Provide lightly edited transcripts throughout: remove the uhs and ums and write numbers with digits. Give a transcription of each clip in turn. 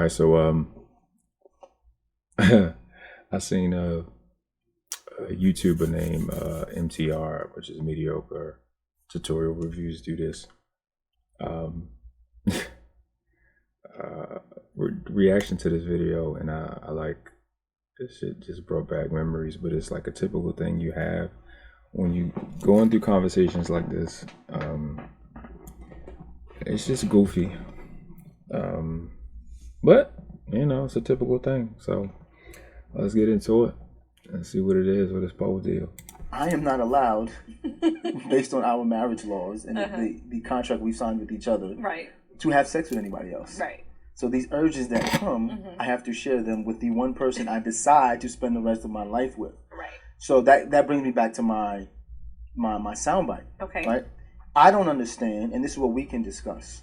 right, so I seen a YouTuber named MTR, which is mediocre tutorial reviews. Do this. Reaction to this video, and I like this shit. Just brought back memories, but it's like a typical thing you have when you going through conversations like this. It's just goofy, but you know, it's a typical thing. So let's get into it and see what it is, what it's supposed to do. I am not allowed, based on our marriage laws and the contract we signed with each other, right, to have sex with anybody else. Right. So these urges that come, I have to share them with the one person I decide to spend the rest of my life with. Right. So that brings me back to my soundbite. Okay. Right. I don't understand, and this is what we can discuss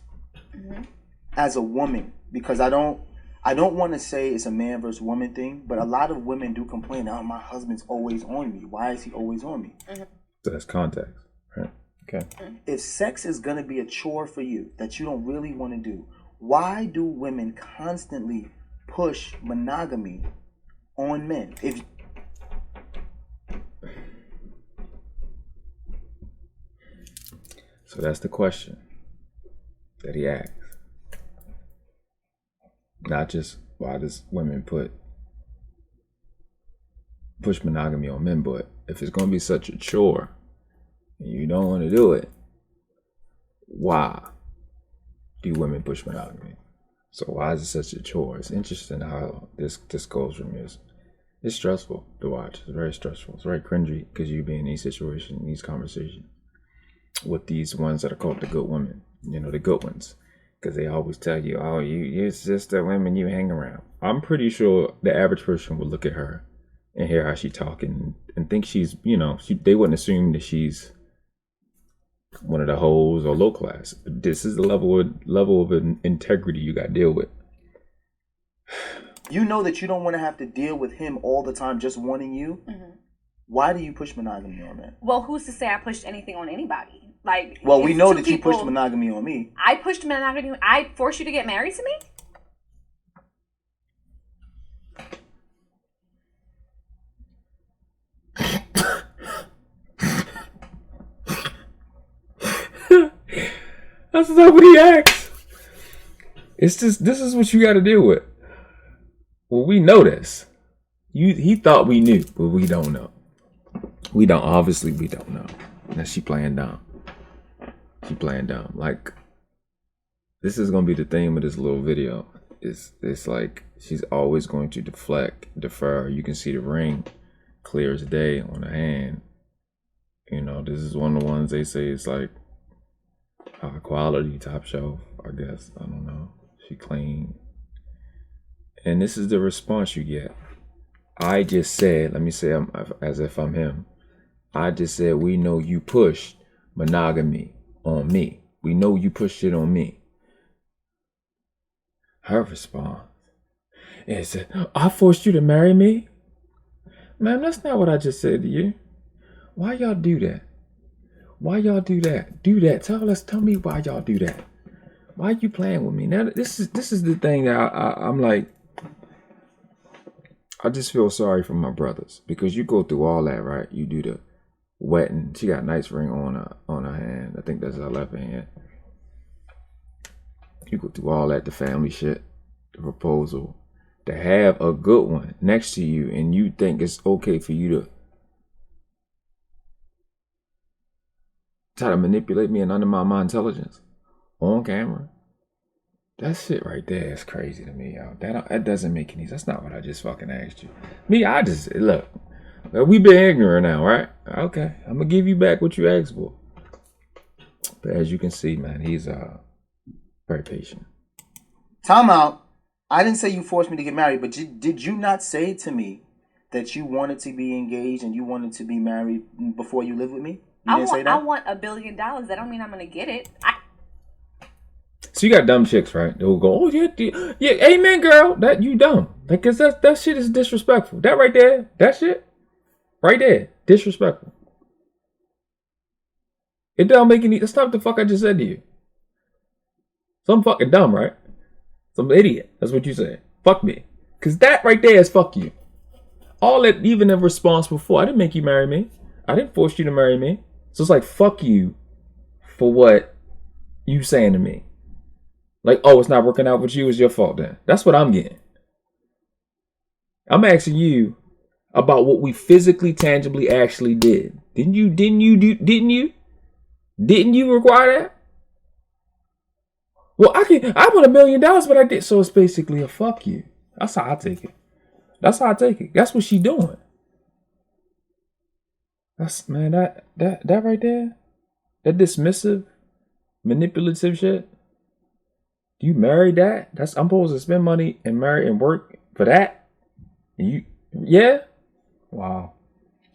as a woman, because I don't want to say it's a man versus woman thing, but a lot of women do complain, oh, my husband's always on me. Why is he always on me? So that's context, right? Okay. If sex is going to be a chore for you that you don't really want to do, why do women constantly push monogamy on men? So that's the question that he asks. Not just why does women push monogamy on men, but if it's going to be such a chore and you don't want to do it, why do women push monogamy? So why is it such a chore? It's interesting how this goes from this. It's stressful to watch. It's very stressful. It's very cringy because you be in these situations, these conversations with these ones that are called the good women, you know, the good ones, because they always tell you, oh, you're just the women you hang around. I'm pretty sure the average person would look at her and hear how she talking and think she's, you know, they wouldn't assume that she's one of the hoes or low class. This is the level of integrity you got to deal with. You know that you don't want to have to deal with him all the time just wanting you. Why do you push monogamy on that? Well, who's to say I pushed anything on anybody? Like, well, we know that you pushed monogamy on me. I pushed monogamy. I forced you to get married to me? That's not what he asked. It's just, this is what you got to deal with. Well, we know this. He thought we knew, but we don't know. Obviously we don't know. Now she playing dumb. Like, this is gonna be the theme of this little video. It's like she's always going to defer. You can see the ring clear as day on the hand. You know, this is one of the ones they say it's like high quality, top shelf, I guess. I don't know. She clean. And this is the response you get. I just said, let me say as if I'm him. I just said, we know you pushed monogamy on me. We know you pushed it on me. Her response is, I forced you to marry me? Man, that's not what I just said to you. Why y'all do that? Why y'all do that? Do that. Tell me why y'all do that. Why you playing with me? Now this is the thing that I'm like, I just feel sorry for my brothers, because you go through all that, right? You do the wedding. She got a nice ring on her hand. I think that's her left hand. You go through all that, the family shit, the proposal, to have a good one next to you, and you think it's okay for you to try to manipulate me and undermine my intelligence on camera. That shit right there is crazy to me, yo. That doesn't make any sense. That's not what I just fucking asked you. Me, I just, look, we been ignorant now, right? Okay, I'm gonna give you back what you asked for. But as you can see, man, he's very patient. Time out. I didn't say you forced me to get married, but did you not say to me that you wanted to be engaged and you wanted to be married before you lived with me? You didn't say that? I want $1 billion. That don't mean I'm gonna get it. So you got dumb chicks, right? They'll go, oh yeah, amen, girl. That you dumb. Like, cause that shit is disrespectful. That right there, that shit, right there, disrespectful. It don't make any. That's not what the fuck I just said to you. So I'm fucking dumb, right? Some idiot. That's what you said. Fuck me. Because that right there is fuck you. All that even in response before, I didn't make you marry me. I didn't force you to marry me. So it's like, fuck you for what you saying to me. Like, oh, it's not working out with you. It's your fault then. That's what I'm getting. I'm asking you about what we physically, tangibly actually did. Didn't you require that? Well, I want $1 million, but I did. So it's basically a fuck you. That's how I take it. That's how I take it. That's what she doing. That's, man, that right there, that dismissive, manipulative shit. You married that? I'm supposed to spend money and marry and work for that? Yeah? Wow.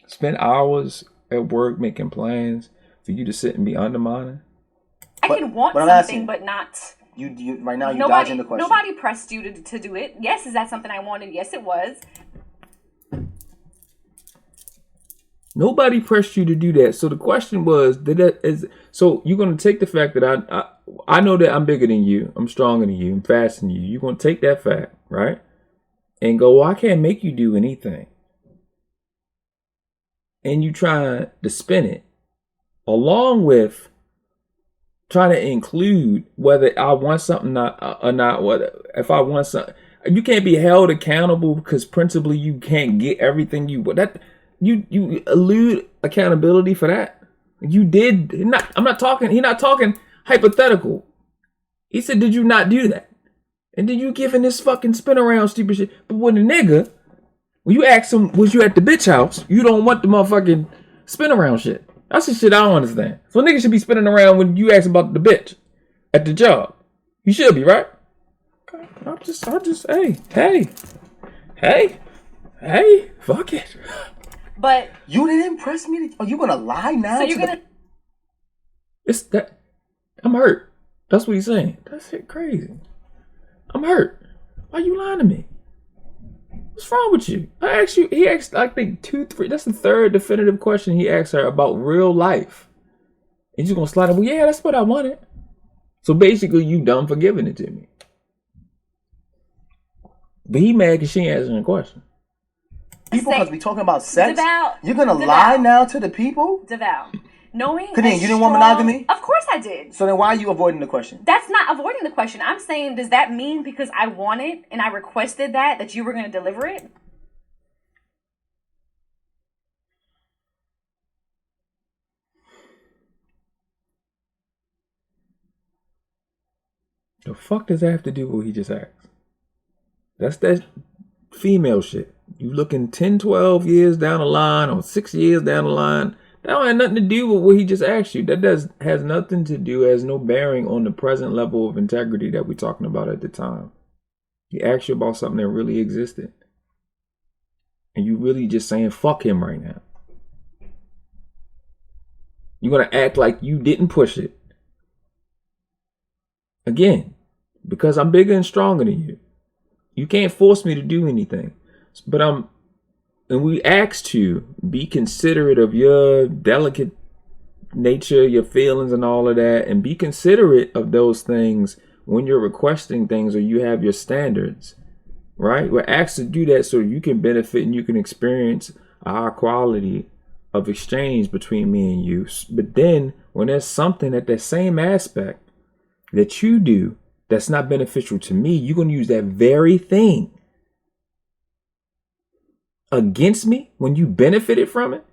Spend hours at work making plans for you to sit and be undermining? I can want something, but not. You right now, you're dodging the question. Nobody pressed you to do it. Yes, is that something I wanted? Yes, it was. Nobody pressed you to do that. So the question was, so you're going to take the fact that I know that I'm bigger than you. I'm stronger than you. I'm faster than you. You're going to take that fact, right? And go, well, I can't make you do anything. And you try to spin it along with trying to include whether I want something or not, whether if I want something. You can't be held accountable because principally you can't get everything you want. You elude accountability for that. You did not. I'm not talking. He's not talking hypothetical. He said, "Did you not do that?" And then you giving this fucking spin around stupid shit. But when the nigga, when you ask him, was you at the bitch house? You don't want the motherfucking spin around shit. That's the shit I don't understand. So niggas should be spinning around when you ask about the bitch at the job. You should be, right? Okay. I just, hey, fuck it. But you didn't press me. Are you gonna lie now? So you're gonna. It's that. I'm hurt. That's what he's saying. That's shit crazy. I'm hurt. Why you lying to me? What's wrong with you? I asked you. He asked, I think 2, 3. That's the third definitive question he asked her about real life. And you're gonna slide it. Well, yeah, that's what I wanted. So basically, you dumb for giving it to me. But he mad because she ain't answering the question. People, because we talking about sex. You're gonna lie now to the people. Deval. Knowing you didn't want monogamy? Of course I did. So then why are you avoiding the question? That's not avoiding the question. I'm saying, does that mean because I wanted and I requested that you were going to deliver it? The fuck does that have to do with what he just asked? That's that female shit. You looking 10, 12 years down the line or 6 years down the line. That don't have nothing to do with what he just asked you. That has nothing to do, has no bearing on the present level of integrity that we're talking about at the time. He asked you about something that really existed. And you really just saying fuck him right now. You're going to act like you didn't push it. Again, because I'm bigger and stronger than you. You can't force me to do anything. But and we asked to be considerate of your delicate nature, your feelings and all of that, and be considerate of those things when you're requesting things or you have your standards, right? We're asked to do that so you can benefit and you can experience a high quality of exchange between me and you. But then when there's something at that same aspect that you do that's not beneficial to me, you're going to use that very thing against me when you benefited from it,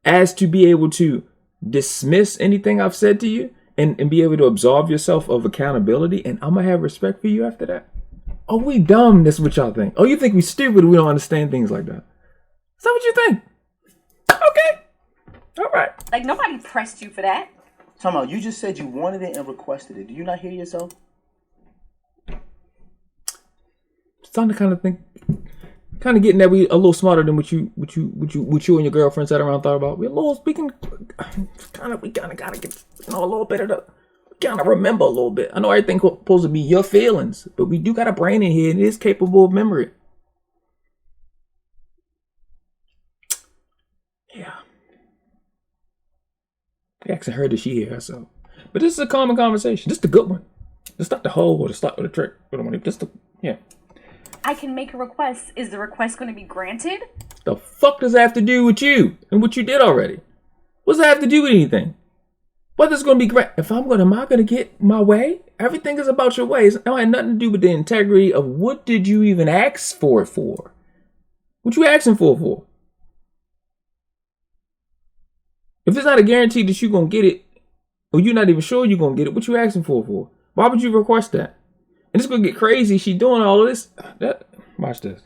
as to be able to dismiss anything I've said to you and be able to absolve yourself of accountability. And I'm going to have respect for you after that. Oh, we dumb. That's what y'all think. Oh, you think we stupid? We don't understand things like that. Is that what you think? Okay. All right. Like, nobody pressed you for that. Talking about, you just said you wanted it and requested it. Do you not hear yourself? It's time to kind of think. Kind of getting that we a little smarter than what you and your girlfriend sat around and thought about. We kind of gotta get a little bit of the, kind of remember a little bit. I know everything's supposed to be your feelings, but we do got a brain in here and it is capable of memory. Yeah. Asking her, did she hear herself? But this is a common conversation. This is the good one. Just not the hoe or the slut or the trick. Just the, yeah. I can make a request. Is the request going to be granted? The fuck does that have to do with you and what you did already? What's that have to do with anything? Whether it's going to be great. Am I going to get my way? Everything is about your way. It don't have nothing to do with the integrity of what did you even ask for it for? What you asking for? If it's not a guarantee that you're going to get it, or you're not even sure you're going to get it, what you asking for? Why would you request that? And it's going to get crazy. She's doing all of this. Watch this.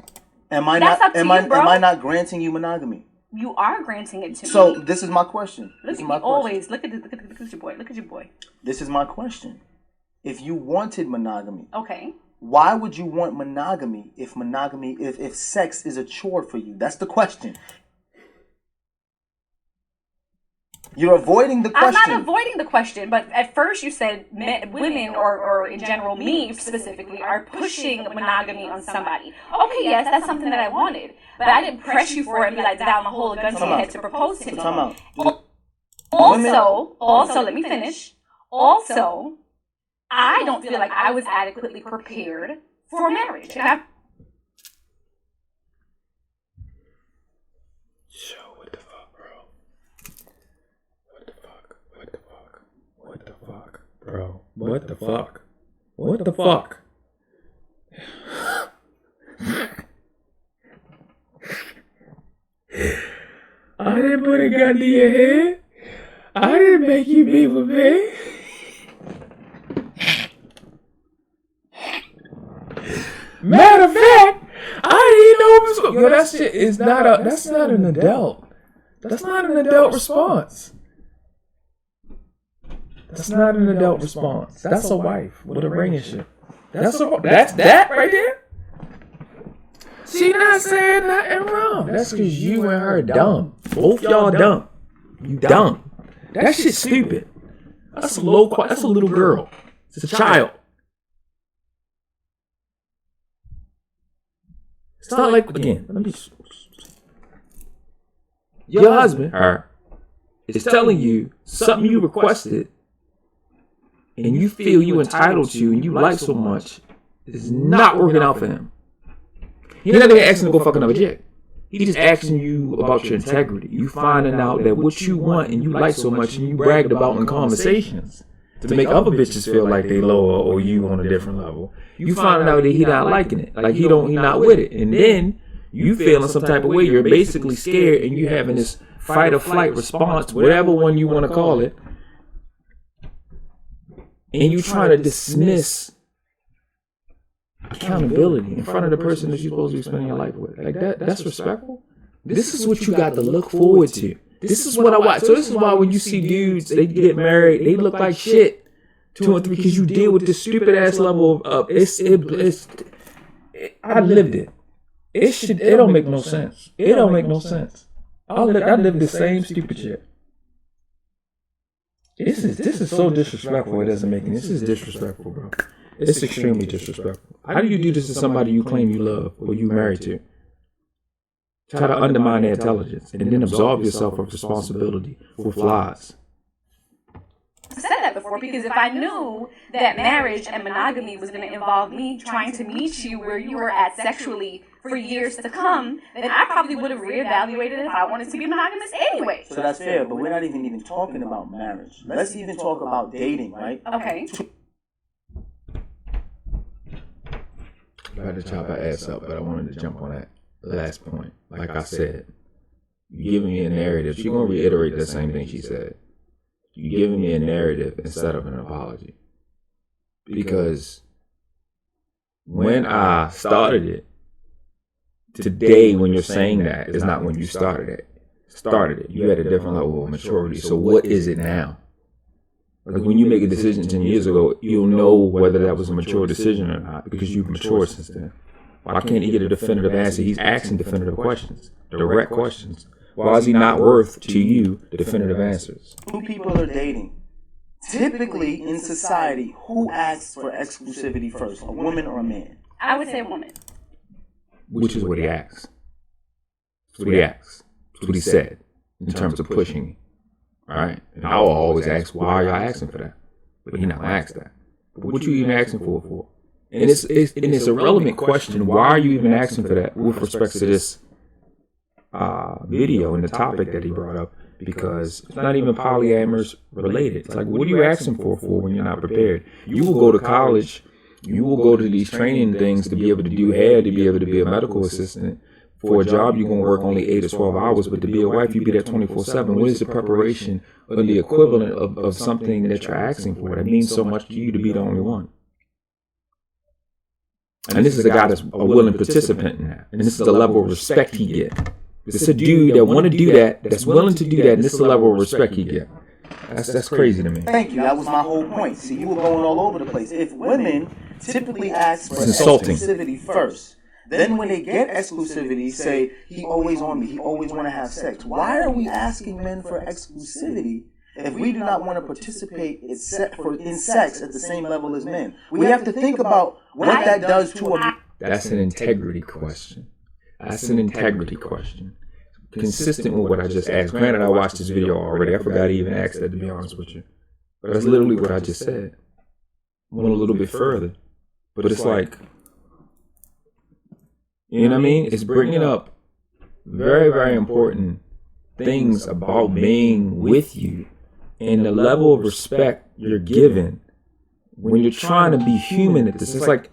Am I not granting you monogamy? You are granting it to me. So this is my question. Look at your boy. Look at your boy. This is my question. If you wanted monogamy, okay, why would you want monogamy if sex is a chore for you? That's the question. You're avoiding the question. I'm not avoiding the question, but at first you said women, or in general me specifically, are pushing monogamy on somebody. Okay, yes, that's something that I wanted, but I didn't press you for it and be like down the hole, a gun to your head to propose to me. Also, let me finish. Also, I don't feel like I was adequately prepared for marriage. Bro, what the fuck? What the fuck? I didn't put a gun to your head. I didn't make you be with me. Matter of fact, I didn't know it was. Yo, that shit is that's not an adult. That's not an adult response. That's not an adult response. That's a wife with a ring and shit. That's that right there. She not saying nothing wrong. That's because you and her dumb. Both y'all dumb. You dumb. That shit's stupid. That's a little girl. It's a child. It's not like, again, your husband, her, is telling you something you requested and you feel you entitled to and you like so much is not working out for him. He's not even asking to go fuck another chick. He's just asking you about your integrity. You finding out that what you want and you like so much and you bragged about in conversations to make other bitches feel like they lower or you on a different level. You finding out that he not liking it. Like he not with it. And then you feeling some type of way. You're basically scared and you having this fight or flight response, whatever one you want to call it. And you trying to dismiss accountability in front of the person that you're supposed to be spending your life with. Like that's respectful. This is what you got to look forward to. This is what I watch. So this is why when you see dudes, they get married, they look like shit 2 and 3 because you deal with this stupid ass level of I lived it. It don't make no sense. It don't make no sense. I live the same stupid shit. This is so disrespectful. It doesn't make any. This is disrespectful, bro. It's extremely disrespectful. How do you do this to somebody you claim you love or you married to? Try to undermine their intelligence and then absolve yourself of responsibility for flaws. I said that before because if I knew that marriage and monogamy was going to involve me trying to meet you where you were at sexually for years to come, then I probably would have reevaluated if I wanted to be monogamous anyway. So that's fair, but we're not even talking about marriage. Let's even talk about dating, right? Okay. I had to chop her ass up, but I wanted to jump on that last point. Like I said, you giving me a narrative. She's going to reiterate the same thing she said. You giving me a narrative instead of an apology. Because when I started it, today when you're saying that is not when you started it. You had a different level of maturity. So what is it now? Like when you make a decision 10 years ago, you'll know whether that was a mature decision or not because you've matured since then. Why can't he get a definitive answer? He's asking definitive questions, direct questions. Why is he not worth to you the definitive answers? Two people are dating. Typically in society, who asks for exclusivity first, a woman or a man? I would say a woman. Which is what he asks. That's what he asks. That's what he said in terms of pushing. All right? And I will always ask, why are y'all asking for that? But he not going to ask that. What you even asking for it for? And it's a relevant question. Why are you even asking for that with respect to this video and the topic that he brought up? Because it's not even polyamorous related. It's like, what are you asking for when you're not prepared? You will go to college, you will go to these training things to be able to do hair, to be able to be a medical assistant. For a job, you're going to work only 8 or 12 hours, but to be a wife, you be there 24/7. What is the preparation or the equivalent of something that you're asking for that means so much to you to be the only one? And this is a guy that's a willing participant in that. And this is the level of respect he gets. This is a dude that want to do that, that's willing to do that, and this is the level of respect he gets. That's crazy to me. Thank you. That was my whole point. See, you were going all over the place. If women typically ask for insulting. Exclusivity first, then when they get exclusivity, say, he always on me, he always want to have sex. Why are we asking men for exclusivity if we do not want to participate in sex at the same level as men? We have to think about what that does to a... That's an integrity question. That's an integrity question. Consistent with what I just asked. Granted, I watched this video already. I forgot to even ask that, to be honest with you. But that's literally what I just said. I went a little bit further. But it's like... You know what I mean? It's bringing up very, very important things about being with you and the level of respect you're given when you're trying to be human at this. It's like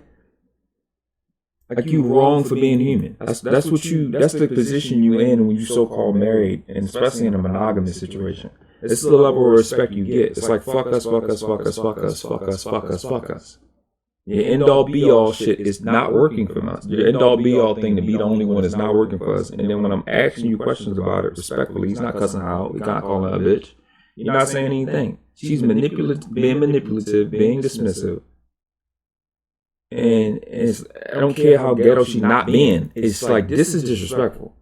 you wrong for being human. That's the position you in when you so-called married, and especially in a monogamous situation. This is the level of respect you get. It's like fuck us, fuck us, fuck us, fuck us, fuck us, fuck us, fuck us. Your end-all be-all shit is not working for us. Your end-all be-all thing to be the only one is not working for us. And then when I'm asking you questions about it respectfully, he's not cussing her out. He's not calling her a bitch. You're not saying anything. She's being manipulative, being dismissive. And I don't care how ghetto she's not being. It's like, this is disrespectful.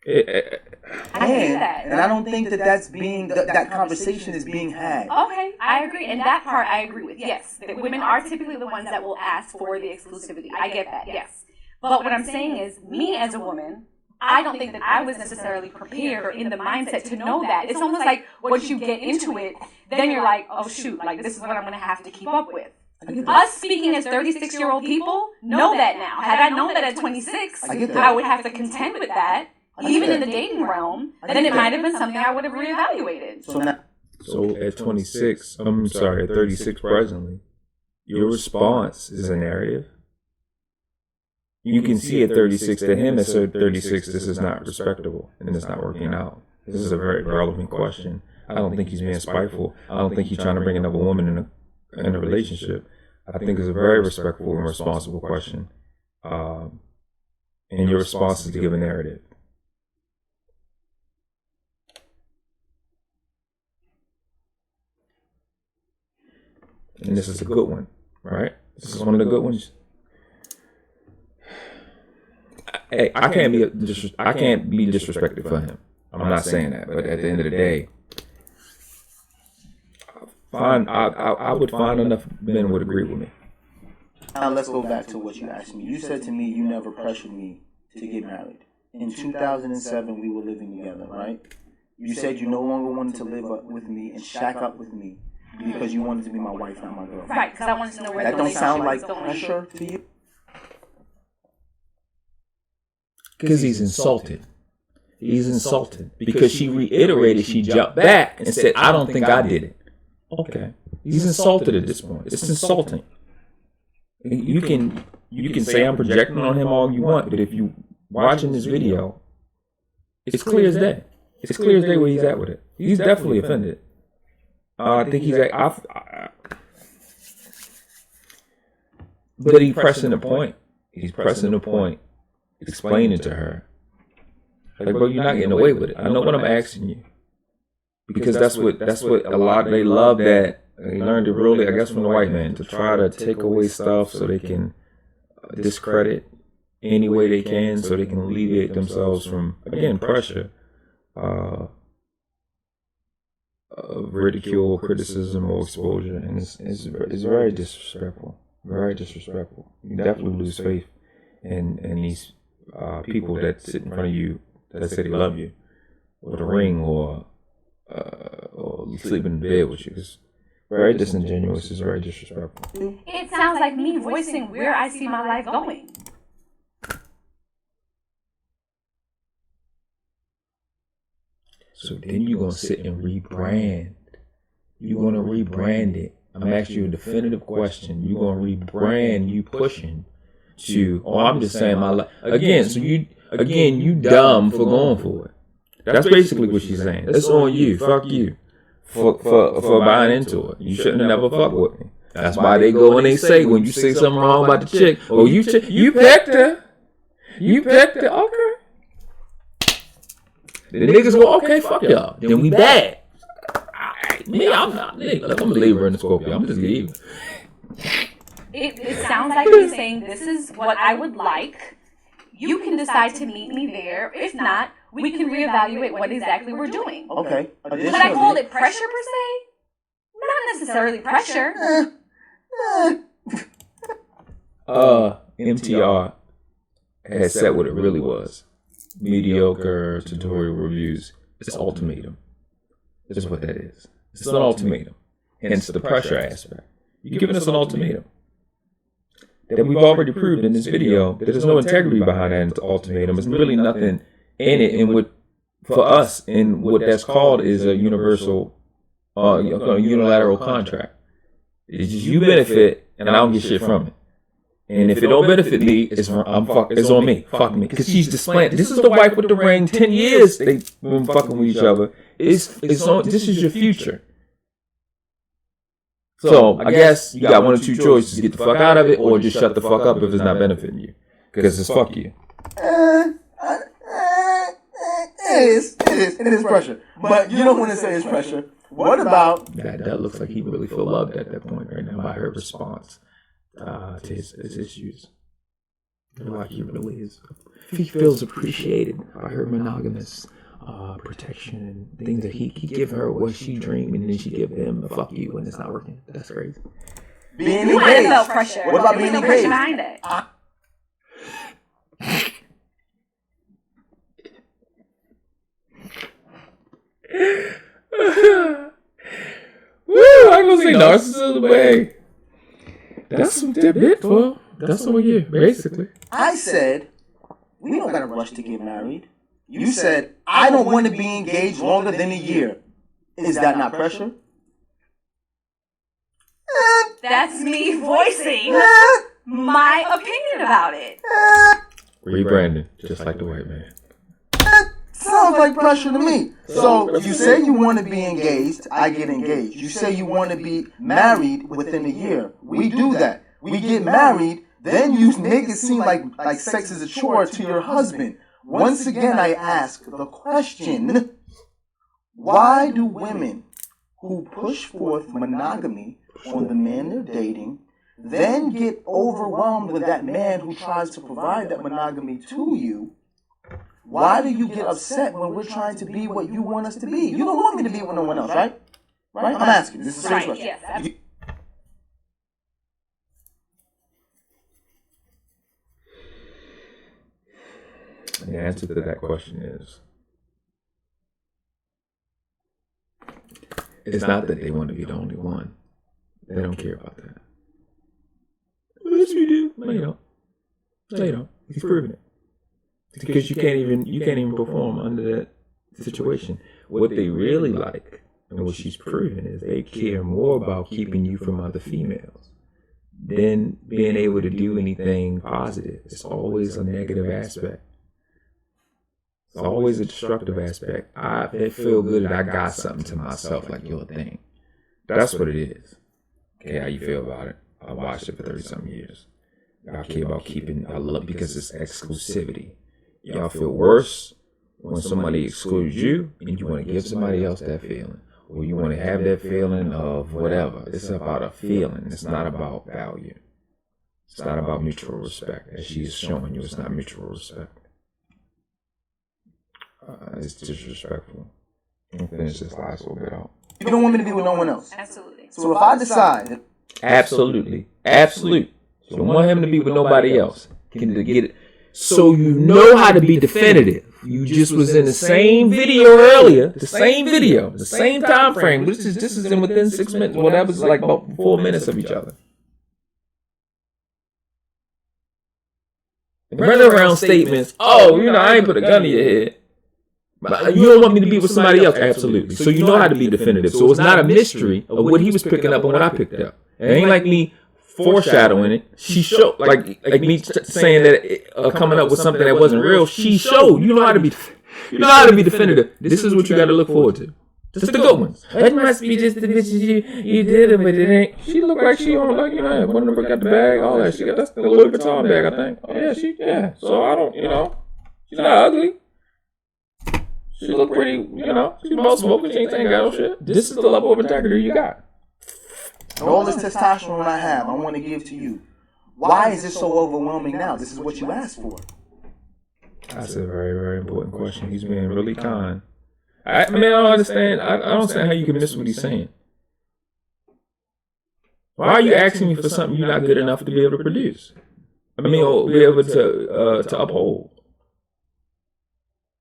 And I don't think that's being that conversation is being had. Okay, I agree, and that part I agree with. Yes, that women are typically the ones that will ask for the exclusivity. I get that. Yes, but what I'm saying is, me as a woman, I don't think that I was necessarily prepared or in the mindset to know that. It's almost like once you get into it, then you're like, oh shoot, like this is what I'm going to have to keep up with. Us speaking as 36-year-old people know that now. Had I known that at 26, I would have to contend with that. Even in the dating realm, then it might have been something I would have reevaluated. So at 26, I'm sorry, at 36 presently, your response is a narrative. You can see at 36 to him at 36, this is not respectable and it's not working out. This is a very relevant question. I don't think he's being spiteful. I don't think he's trying to bring another woman in a relationship. I think it's a very respectful and responsible question. And your response is to give a narrative. And this is a good one, right? This is one of the good ones. Hey, I can't be disrespected for him. I'm not saying that, but at the end of the day, I would find enough men would agree with me. Now let's go back to what you asked me. You said to me you never pressured me to get married. In 2007, we were living together, right? You said you no longer wanted to live up with me and shack up with me because you wanted to be my wife, not my girl. Right, because I wanted to know where that don't sound like pressure to you? Because he's insulted. He's insulted. Because she reiterated, she jumped back and said, I don't think I did it. Okay. He's insulted at this point. It's insulting. You can say I'm projecting on him all you want, but if you watching this video, it's clear as day. It's clear as day where he's at with it. He's definitely offended. I think he's but he's pressing the point. He's pressing the point, explaining to her, like, bro, you're not getting away with it. I know what I'm asking you, because that's what a lot they love that. They learned it really, I guess, from the white man, to try to take away stuff so they can discredit any way they can, so they can alleviate themselves from, again, pressure. Of ridicule, criticism, or exposure, and it's very disrespectful. Very disrespectful. You definitely lose faith in these people that sit in front of you that say they love you, with a ring, or sleep in bed with you. very disingenuous. It's very disrespectful. It sounds like me voicing where I see my life going. So then you're going to sit and rebrand. You're going to rebrand it. I'm asking you a definitive question. You're going to rebrand you pushing to, I'm just saying my life. Again, so you dumb for going for it. That's basically what she's saying. It's on you. Fuck you. For buying into it. You shouldn't have never fucked with me. That's why they go and they say, when you say something wrong about the chick, oh, you picked her. You picked her. Okay. The niggas go, okay, fuck y'all. Then we bad. Me, I'm not. Look, I'm a Libra in the Scorpio. I'm just leaving. It sounds like you're saying this is what I would like. You can decide to meet me there. If not, we can reevaluate what exactly we're doing. Okay. Would I call it pressure per se? Not necessarily pressure. MTR has said what it really was. Mediocre tutorial reviews. It's ultimatum. That's what that is. It's an ultimatum. Hence the pressure aspect. You're giving us an ultimatum. That we've already proved in this video that there's no integrity behind that ultimatum. There's really nothing in it. And what, for us, and what that's called is a universal, unilateral contract. It's just you benefit and I don't get shit from it. And if it don't benefit me, it's on me. Fuck me. Because she's displaying. This is the wife with the ring. 10 years they've been fucking with each other. It's on. This is your future. So I guess you got one of two choices: get the fuck out of it, or just shut the fuck up if it's not benefiting you. Because it's fuck you. It is pressure. But you don't want to say it's pressure. What about? That looks like he really feel loved at that point right now by her response to his issues. Like he really is. He feels appreciated by her monogamous protection and things that he give her what she dreamed, and then she give him a fuck you when it's not working. That's crazy. Being You might have felt engaged. pressure. What about There was being no pressure engaged? behind it. Woo! I'm gonna say narcissism, but hey, that's some tip hit for. That's what you basically. I said, we don't got to rush to get married. You said, I don't want to be engaged longer than a year. Is that not pressure? That's me voicing my opinion about it. Rebranding, just like the white man. Sounds like pressure to me. So you say you want to be engaged, I get engaged. You say you want to be married within a year. We do that. We get married, then you make it seem like sex is a chore to your husband. Once again, I ask the question, why do women who push forth monogamy on the man they're dating then get overwhelmed with that man who tries to provide that monogamy to you? Why do you get upset when we're trying to be what you want us to be? You don't want me to be with no one else, right? Right? I'm asking. This is a serious question. Yes, absolutely. The answer to that question is, it's not that they want to be the only one. They don't care about that. Yes, we do. No, you don't. No, you don't. He's proven it. Because you can't even perform under that situation. What they really like, and what she's proven, is they care more about keeping you from other females than being able to do anything positive. It's always a negative aspect. It's always a destructive aspect. I feel good that I got something to myself, like your thing. That's what it is. Okay, how you feel about it? I watched it for 30-something years. I care about keeping, I love, because it's exclusivity. Y'all feel worse when somebody excludes you and you want to give somebody else that feeling. Or you want to have that feeling of whatever. It's about a feeling. It's not about value. It's not about mutual respect. As she's showing you, it's not mutual respect. It's disrespectful. I'm gonna finish this last little bit out. You don't want me to be with no one else. Absolutely. So if I decide... Absolutely. Absolute. You don't want him to be with nobody else. Can get it. So you know how to be definitive. You just was in the same video earlier, the same time frame. This is in within 6 minutes, whatever, it's like about 4 minutes of each other. Running around statements, I ain't put a gun to your head. But you don't want me to be with somebody else? Absolutely. So you know how to be definitive. So it's not a mystery of what he was picking up and what I picked up. It ain't like me foreshadowing it. She showed, like me saying that, coming up with something that wasn't real. She showed. You know how to be definitive. This is what you got to look forward to. Just the good ones. It must be just the bitches you did it, but it ain't. She looked like she on, like, one of them got the bag, all that. She got, that's the Louis Vuitton bag, I think. Oh yeah, So I don't, she's not ugly. She look pretty, she's about smoking. She ain't got no shit. This is the level of integrity you got. All this testosterone I have, I want to give to you. Why is it so overwhelming now? This is what you asked for. That's a very, very important question. He's being really kind. I don't understand. I don't understand how you can miss what he's saying. Why are you asking me for something you're not good enough to be able to produce? Or be able to uphold.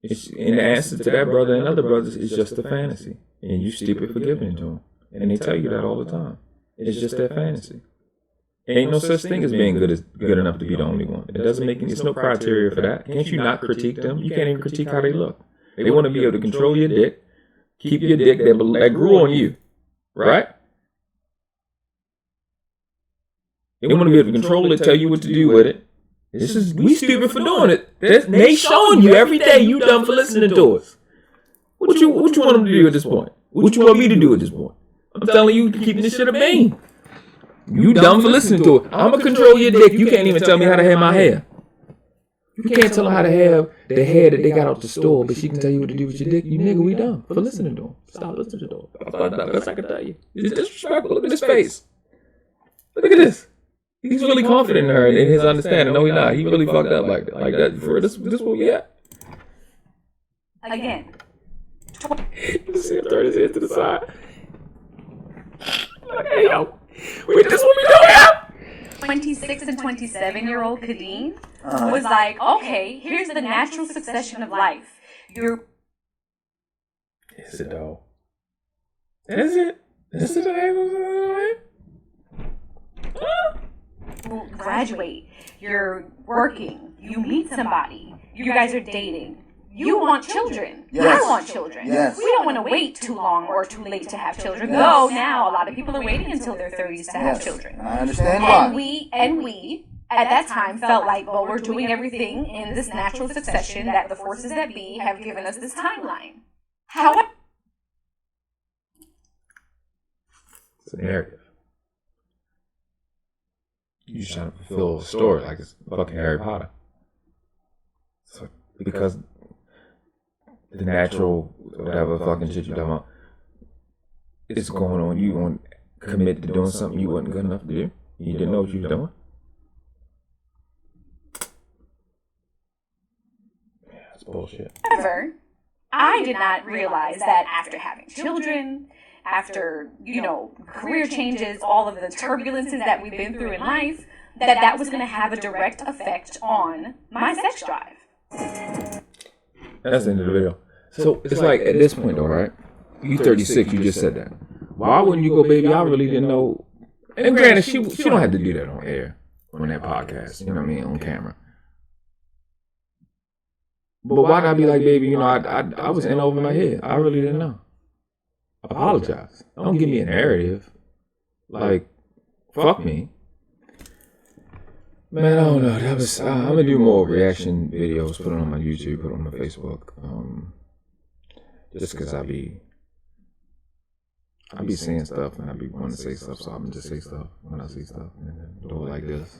And the answer to that brother and other brothers is just a fantasy. And you stupid for giving it to them. And they tell you that all the time. It's just their fantasy. Ain't no such thing as being good enough to be the only one. It doesn't make any, it's no criteria for that. Can't you not critique them? You can't even critique how they look. They want to be able to control your dick, keep your dick that grew on you, right? They want to be able to control it, tell you what to do with it. We stupid for doing it. They showing you every day you dumb for listening to us. What you want them to do at this point? What you want me to do at this point? I'm telling you, keeping this shit a bean. You dumb for listening to it. I'm gonna control your dick. You can't even tell me how to have my hair. You can't tell them how to have the hair that they got out the store, but she can tell you what to do with your dick. You nigga, we dumb for listening to them. Stop listening to them. That's I can tell you. It's disrespectful. Look at his face. Look at this. He's really confident in her and in his understanding. No, he's not. He really fucked up like that. For this what we at. Again. Just turn his head to the side. Hey, yo. Wait, this what we doing now? 26 and 27-year-old Kadeen was like, okay, here's the natural succession of life. Is it though? Is it? Is it? You graduate. You're working. You meet somebody. You guys are dating. You want children. Yes. I want children. Yes. We don't want to wait too long or too late to have children. Yes. Though now a lot of people are waiting until their 30s to have children. I understand why. And we at that time felt like, well, we're doing everything in this natural succession that the forces that be have given us this timeline. However, it's a narrative. You just trying to fulfill a story like it's fucking Harry Potter. So because the natural whatever fucking shit you talking about, it's going on. You want to commit to doing something you wasn't good enough to do. You didn't know what you were doing. Yeah, that's bullshit. however, I did not realize that after having children, after, career changes, all of the turbulences that we've been through in life, that was going to have a direct effect on my sex drive. That's the end of the video. So it's like at this point though, right? You 36, you just said that. Why wouldn't you go, baby? I really didn't know. And granted, she don't have to do that on air, on that podcast, on camera. But why not be like, baby, I was in over my head. I really didn't know. Apologize. Don't give me a narrative. Like, fuck me. Man, I don't know. That was. I'm gonna do more reaction videos. Put it on my YouTube. Put it on my Facebook. Just because I be seeing stuff and I be wanting to say stuff, so I'm gonna just say stuff when I see stuff and do it like this.